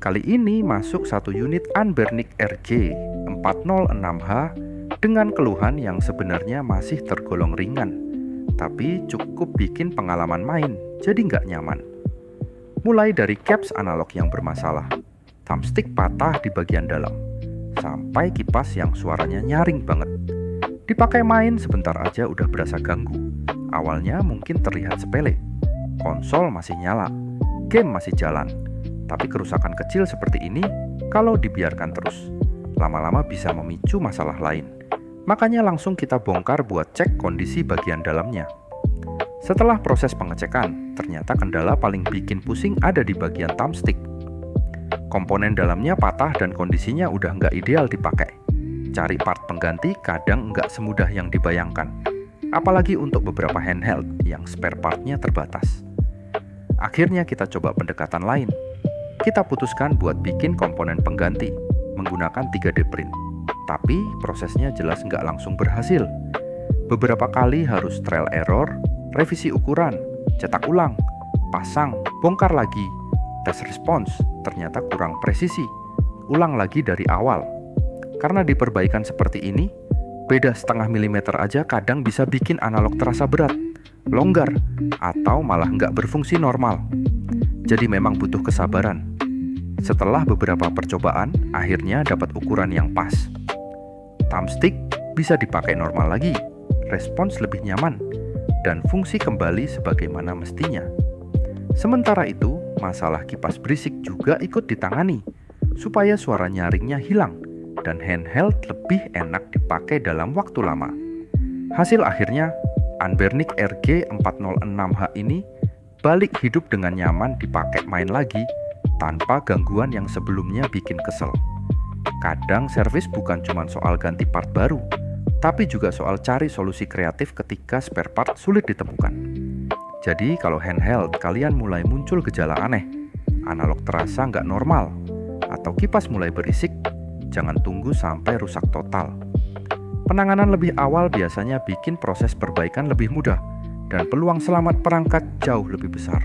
Kali ini masuk satu unit Anbernic RG 406H dengan keluhan yang sebenarnya masih tergolong ringan, tapi cukup bikin pengalaman main jadi nggak nyaman. Mulai dari caps analog yang bermasalah, thumbstick patah di bagian dalam, sampai kipas yang suaranya nyaring banget. Dipakai main sebentar aja udah berasa ganggu. Awalnya mungkin terlihat sepele, konsol masih nyala, game masih jalan. Tapi kerusakan kecil seperti ini, kalau dibiarkan terus, lama-lama bisa memicu masalah lain. Makanya langsung kita bongkar buat cek kondisi bagian dalamnya. Setelah proses pengecekan, ternyata kendala paling bikin pusing ada di bagian thumbstick. Komponen dalamnya patah dan kondisinya udah nggak ideal dipakai. Cari part pengganti kadang nggak semudah yang dibayangkan. Apalagi untuk beberapa handheld yang spare partnya terbatas. Akhirnya kita coba pendekatan lain. Kita putuskan buat bikin komponen pengganti menggunakan 3D print. Tapi prosesnya jelas nggak langsung berhasil. Beberapa kali harus trial error, revisi ukuran, cetak ulang, pasang, bongkar lagi. Tes respons ternyata kurang presisi. Ulang lagi dari awal. Karena di perbaikan seperti ini, beda setengah milimeter aja kadang bisa bikin analog terasa berat, longgar, atau malah nggak berfungsi normal. Jadi memang butuh kesabaran. Setelah beberapa percobaan, akhirnya dapat ukuran yang pas. Thumbstick bisa dipakai normal lagi, respons lebih nyaman, dan fungsi kembali sebagaimana mestinya. Sementara itu, masalah kipas berisik juga ikut ditangani, supaya suara nyaringnya hilang, dan handheld lebih enak dipakai dalam waktu lama. Hasil akhirnya, Anbernic RG 406H ini balik hidup dengan nyaman dipakai main lagi tanpa gangguan yang sebelumnya bikin kesel. Kadang servis bukan cuma soal ganti part baru, tapi juga soal cari solusi kreatif ketika spare part sulit ditemukan. Jadi kalau handheld kalian mulai muncul gejala aneh, analog terasa nggak normal, atau kipas mulai berisik, jangan tunggu sampai rusak total. Penanganan lebih awal biasanya bikin proses perbaikan lebih mudah dan peluang selamat perangkat jauh lebih besar.